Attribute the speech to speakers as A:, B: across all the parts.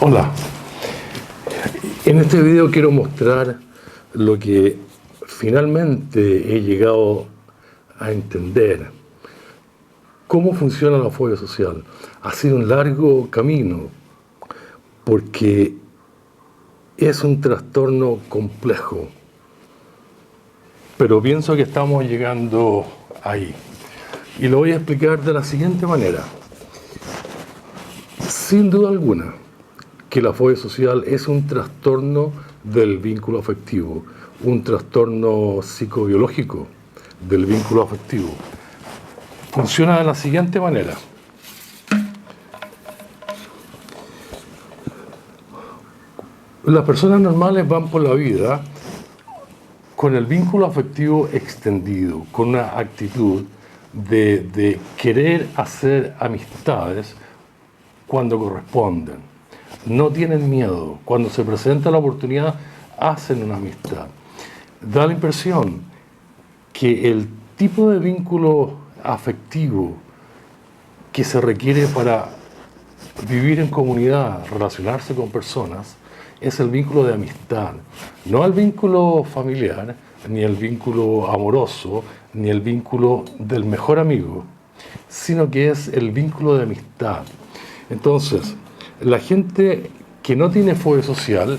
A: Hola, en este video quiero mostrar lo que finalmente he llegado a entender, cómo funciona la fobia social. Ha sido un largo camino porque es un trastorno complejo, pero pienso que estamos llegando ahí y lo voy a explicar de la siguiente manera. Sin duda alguna que la fobia social es un trastorno del vínculo afectivo, un trastorno psicobiológico del vínculo afectivo. Funciona de la siguiente manera. Las personas normales van por la vida con el vínculo afectivo extendido, con una actitud de querer hacer amistades cuando corresponden. No tienen miedo. Cuando se presenta la oportunidad, hacen una amistad. Da la impresión que el tipo de vínculo afectivo que se requiere para vivir en comunidad, relacionarse con personas, es el vínculo de amistad. No el vínculo familiar, ni el vínculo amoroso, ni el vínculo del mejor amigo, sino que es el vínculo de amistad. Entonces, la gente que no tiene fobia social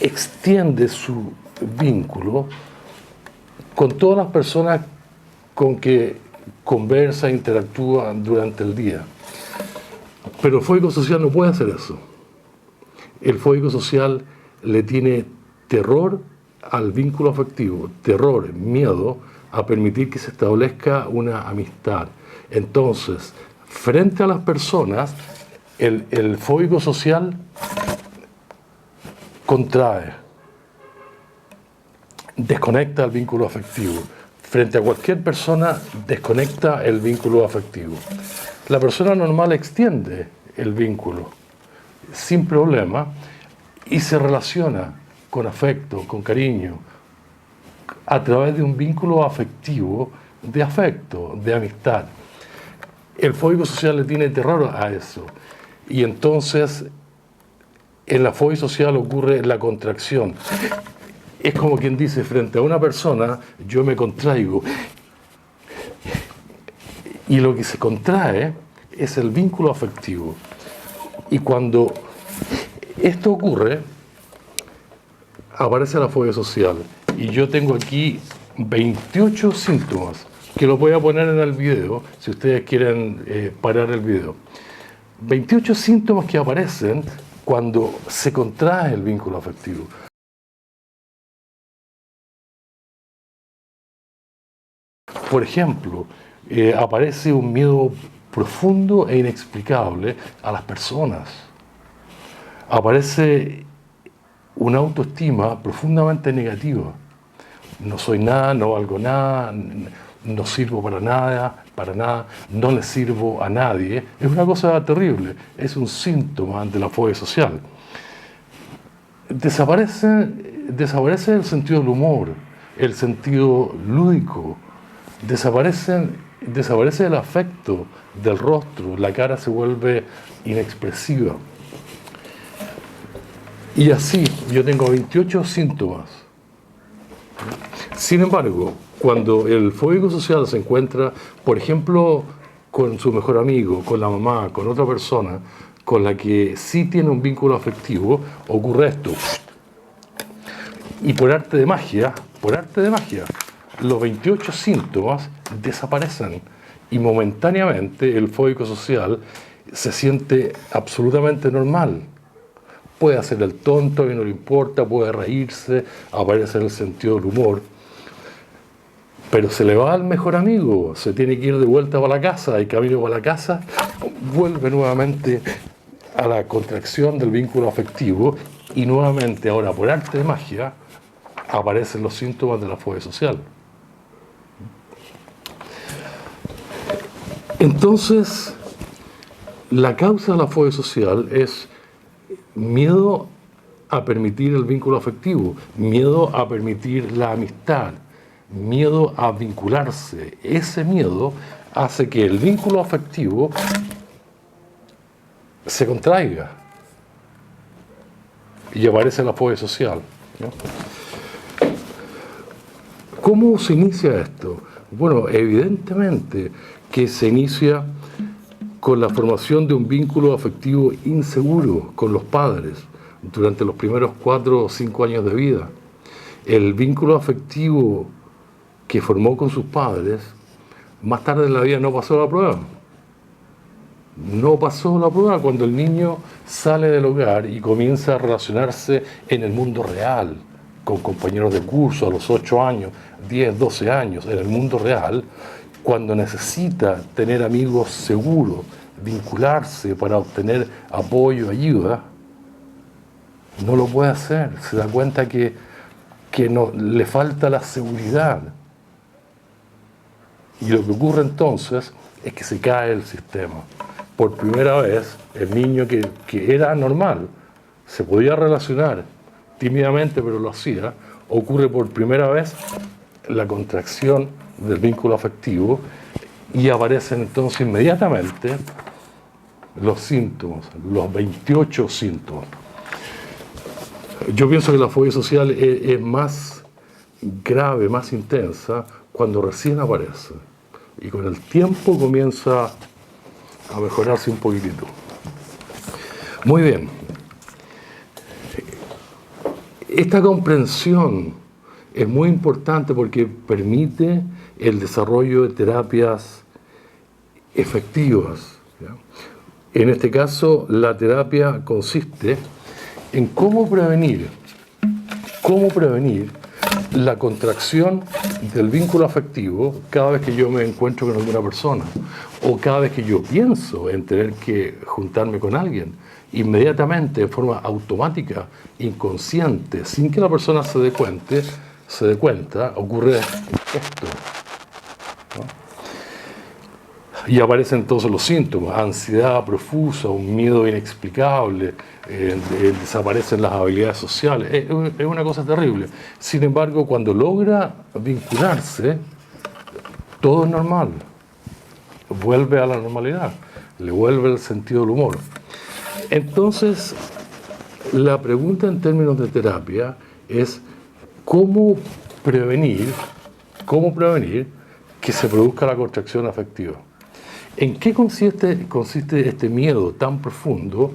A: extiende su vínculo con todas las personas con que conversa e interactúa durante el día. Pero el fóbico social no puede hacer eso. El fóbico social le tiene terror al vínculo afectivo, terror, miedo a permitir que se establezca una amistad. Entonces, frente a las personas, el fóbico social contrae, desconecta el vínculo afectivo. Frente a cualquier persona, desconecta el vínculo afectivo. La persona normal extiende el vínculo sin problema y se relaciona con afecto, con cariño, a través de un vínculo afectivo, de afecto, de amistad. El fóbico social le tiene terror a eso. Y entonces, en la fobia social ocurre la contracción. Es como quien dice, frente a una persona, yo me contraigo. Y lo que se contrae es el vínculo afectivo. Y cuando esto ocurre, aparece la fobia social. Y yo tengo aquí 28 síntomas, que los voy a poner en el video, si ustedes quieren parar el video. 28 síntomas que aparecen cuando se contrae el vínculo afectivo. Por ejemplo, aparece un miedo profundo e inexplicable a las personas. Aparece una autoestima profundamente negativa. No soy nada, no valgo nada, no sirvo para nada, no le sirvo a nadie. Es una cosa terrible, es un síntoma de la fobia social. Desaparece el sentido del humor, el sentido lúdico, desaparece el afecto del rostro, la cara se vuelve inexpresiva. Y así, yo tengo 28 síntomas. Sin embargo, cuando el fóbico social se encuentra, por ejemplo, con su mejor amigo, con la mamá, con otra persona, con la que sí tiene un vínculo afectivo, ocurre esto. Y por arte de magia, los 28 síntomas desaparecen y momentáneamente el fóbico social se siente absolutamente normal. Puede hacer el tonto y no le importa, puede reírse, aparece el sentido del humor. Pero se le va al mejor amigo, se tiene que ir de vuelta para la casa, y camino para la casa, vuelve nuevamente a la contracción del vínculo afectivo y nuevamente, ahora por arte de magia, aparecen los síntomas de la fobia social. Entonces, la causa de la fobia social es miedo a permitir el vínculo afectivo, miedo a permitir la amistad, miedo a vincularse. Ese miedo hace que el vínculo afectivo se contraiga. y aparece la fobia social, ¿no? ¿Cómo se inicia esto? Bueno, evidentemente que se inicia con la formación de un vínculo afectivo inseguro con los padres durante los primeros 4 o 5 años de vida. El vínculo afectivo que formó con sus padres, más tarde en la vida no pasó la prueba. No pasó la prueba cuando el niño sale del hogar y comienza a relacionarse en el mundo real, con compañeros de curso a los 8 años, 10, 12 años, en el mundo real, cuando necesita tener amigos seguros, vincularse para obtener apoyo, ayuda, no lo puede hacer. Se da cuenta que no, le falta la seguridad. Y lo que ocurre entonces es que se cae el sistema. Por primera vez, el niño que era normal, se podía relacionar tímidamente, pero lo hacía, ocurre por primera vez la contracción del vínculo afectivo y aparecen entonces inmediatamente los síntomas, los 28 síntomas. Yo pienso que la fobia social es más grave, más intensa, cuando recién aparece. Y con el tiempo comienza a mejorarse un poquitito. Muy bien. Esta comprensión es muy importante porque permite el desarrollo de terapias efectivas, ¿ya? En este caso, la terapia consiste en cómo prevenir la contracción del vínculo afectivo cada vez que yo me encuentro con alguna persona o cada vez que yo pienso en tener que juntarme con alguien. Inmediatamente, de forma automática, inconsciente, sin que la persona se dé cuenta, ocurre esto, ¿no? Y aparecen entonces los síntomas: ansiedad profusa, un miedo inexplicable, desaparecen las habilidades sociales. Es una cosa terrible. Sin embargo, cuando logra vincularse, todo es normal. Vuelve a la normalidad, le vuelve el sentido del humor. Entonces, la pregunta en términos de terapia es ¿cómo prevenir que se produzca la contracción afectiva? ¿En qué consiste este miedo tan profundo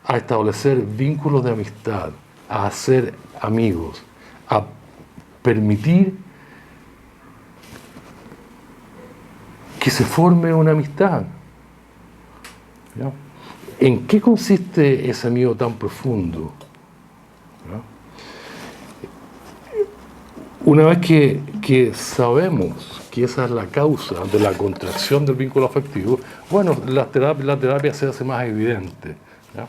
A: a establecer vínculos de amistad, a hacer amigos, a permitir que se forme una amistad? ¿Ya? ¿En qué consiste ese miedo tan profundo? ¿Ya? Una vez que sabemos que esa es la causa de la contracción del vínculo afectivo, bueno, la terapia se hace más evidente, ¿ya?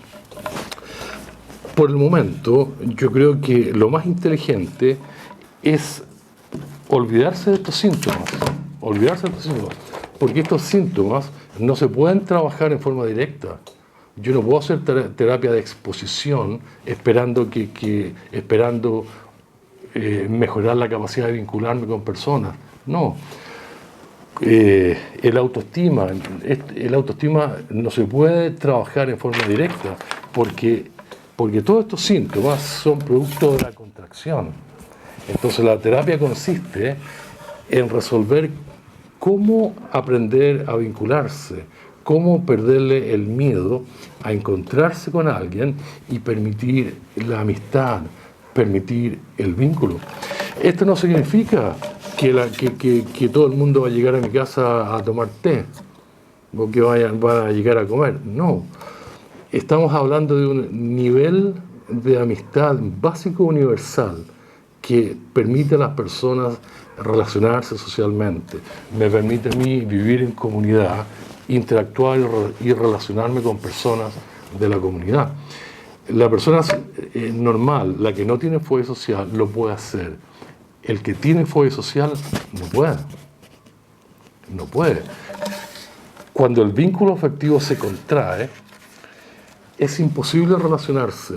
A: Por el momento, yo creo que lo más inteligente es olvidarse de estos síntomas, porque estos síntomas no se pueden trabajar en forma directa. Yo no puedo hacer terapia de exposición esperando mejorar la capacidad de vincularme con personas. No. El autoestima no se puede trabajar en forma directa porque todos estos síntomas son producto de la contracción. Entonces la terapia consiste en resolver cómo aprender a vincularse, cómo perderle el miedo a encontrarse con alguien y permitir la amistad, permitir el vínculo. Esto no significa que todo el mundo va a llegar a mi casa a tomar té o que van a llegar a comer. No. Estamos hablando de un nivel de amistad básico universal que permite a las personas relacionarse socialmente, me permite a mí vivir en comunidad, interactuar y relacionarme con personas de la comunidad. La persona normal, la que no tiene fobia social, lo puede hacer. El que tiene fobia social no puede. No puede. Cuando el vínculo afectivo se contrae, es imposible relacionarse.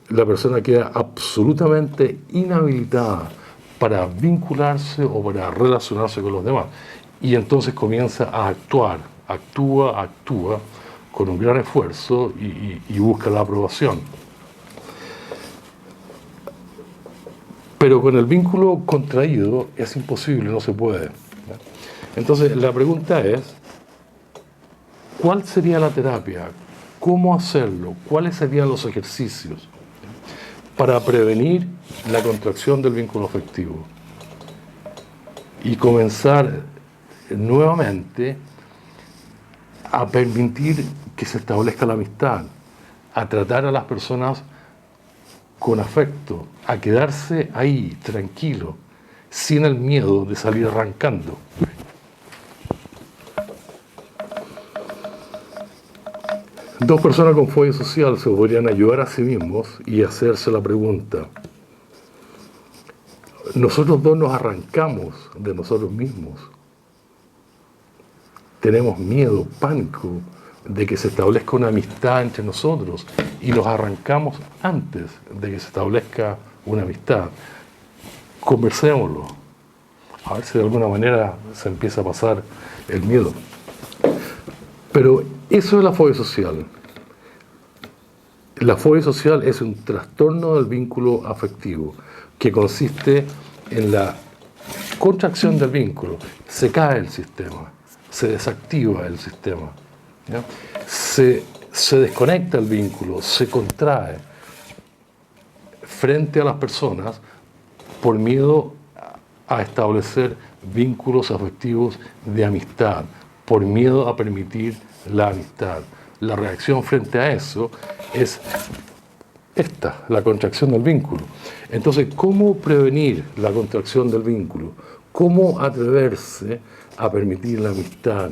A: La persona queda absolutamente inhabilitada para vincularse o para relacionarse con los demás. Y entonces comienza a actuar, actúa con un gran esfuerzo y busca la aprobación. Pero con el vínculo contraído es imposible, no se puede. ¿Ya? Entonces, la pregunta es, ¿cuál sería la terapia? ¿Cómo hacerlo? ¿Cuáles serían los ejercicios para prevenir la contracción del vínculo afectivo? Y comenzar nuevamente a permitir que se establezca la amistad, a tratar a las personas con afecto, a quedarse ahí, tranquilo, sin el miedo de salir arrancando. Dos personas con fobia social se podrían ayudar a sí mismos y hacerse la pregunta: nosotros dos nos arrancamos de nosotros mismos. Tenemos miedo, pánico de que se establezca una amistad entre nosotros y nos arrancamos antes de que se establezca una amistad. Conversémoslo, a ver si de alguna manera se empieza a pasar el miedo. Pero eso es la fobia social. La fobia social es un trastorno del vínculo afectivo que consiste en la contracción del vínculo. Se cae el sistema, se desactiva el sistema, ¿ya? Se desconecta el vínculo, se contrae frente a las personas por miedo a establecer vínculos afectivos de amistad, por miedo a permitir la amistad. La reacción frente a eso es esta, la contracción del vínculo. Entonces, ¿cómo prevenir la contracción del vínculo? ¿Cómo atreverse a permitir la amistad?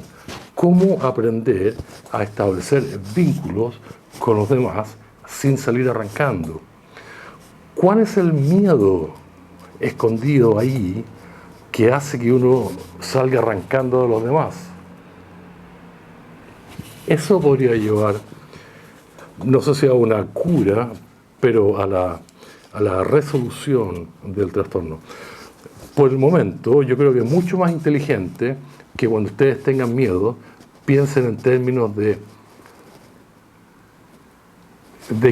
A: ¿Cómo aprender a establecer vínculos con los demás sin salir arrancando? ¿Cuál es el miedo escondido ahí que hace que uno salga arrancando de los demás? Eso podría llevar, no sé si a una cura, pero a la resolución del trastorno. Por el momento, yo creo que es mucho más inteligente que cuando ustedes tengan miedo, piensen en términos de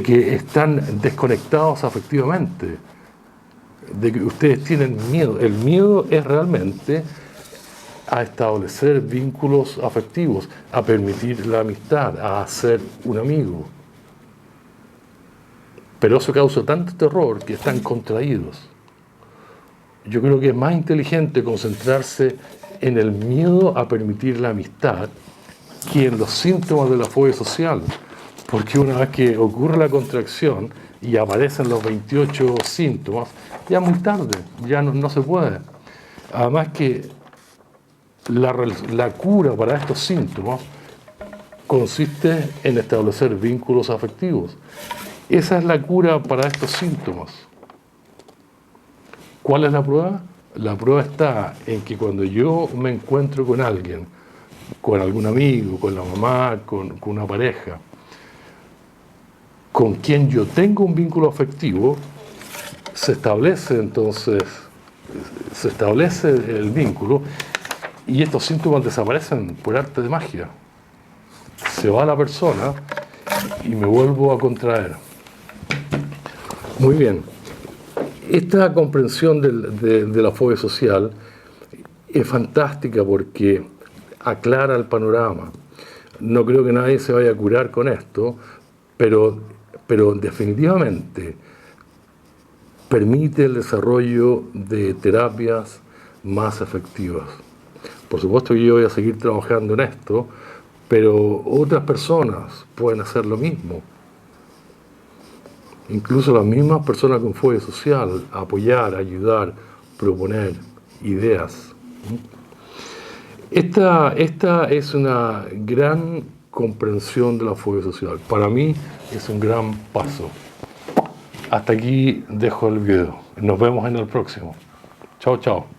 A: que están desconectados afectivamente, de que ustedes tienen miedo. El miedo es realmente a establecer vínculos afectivos, a permitir la amistad, a hacer un amigo. Pero eso causa tanto terror que están contraídos. Yo creo que es más inteligente concentrarse en el miedo a permitir la amistad que en los síntomas de la fobia social. Porque una vez que ocurre la contracción y aparecen los 28 síntomas, ya muy tarde, ya no se puede. Además que la cura para estos síntomas consiste en establecer vínculos afectivos. Esa es la cura para estos síntomas. ¿Cuál es la prueba? La prueba está en que cuando yo me encuentro con alguien, con algún amigo, con la mamá, con una pareja, con quien yo tengo un vínculo afectivo, se establece el vínculo y estos síntomas desaparecen por arte de magia. Se va la persona y me vuelvo a contraer. Muy bien. Esta comprensión de la fobia social es fantástica porque aclara el panorama. No creo que nadie se vaya a curar con esto, pero definitivamente permite el desarrollo de terapias más efectivas. Por supuesto que yo voy a seguir trabajando en esto, pero otras personas pueden hacer lo mismo. Incluso las mismas personas con fobia social, apoyar, ayudar, proponer ideas. Esta es una gran comprensión de la fobia social. Para mí es un gran paso. Hasta aquí dejo el video. Nos vemos en el próximo. Chao, chao.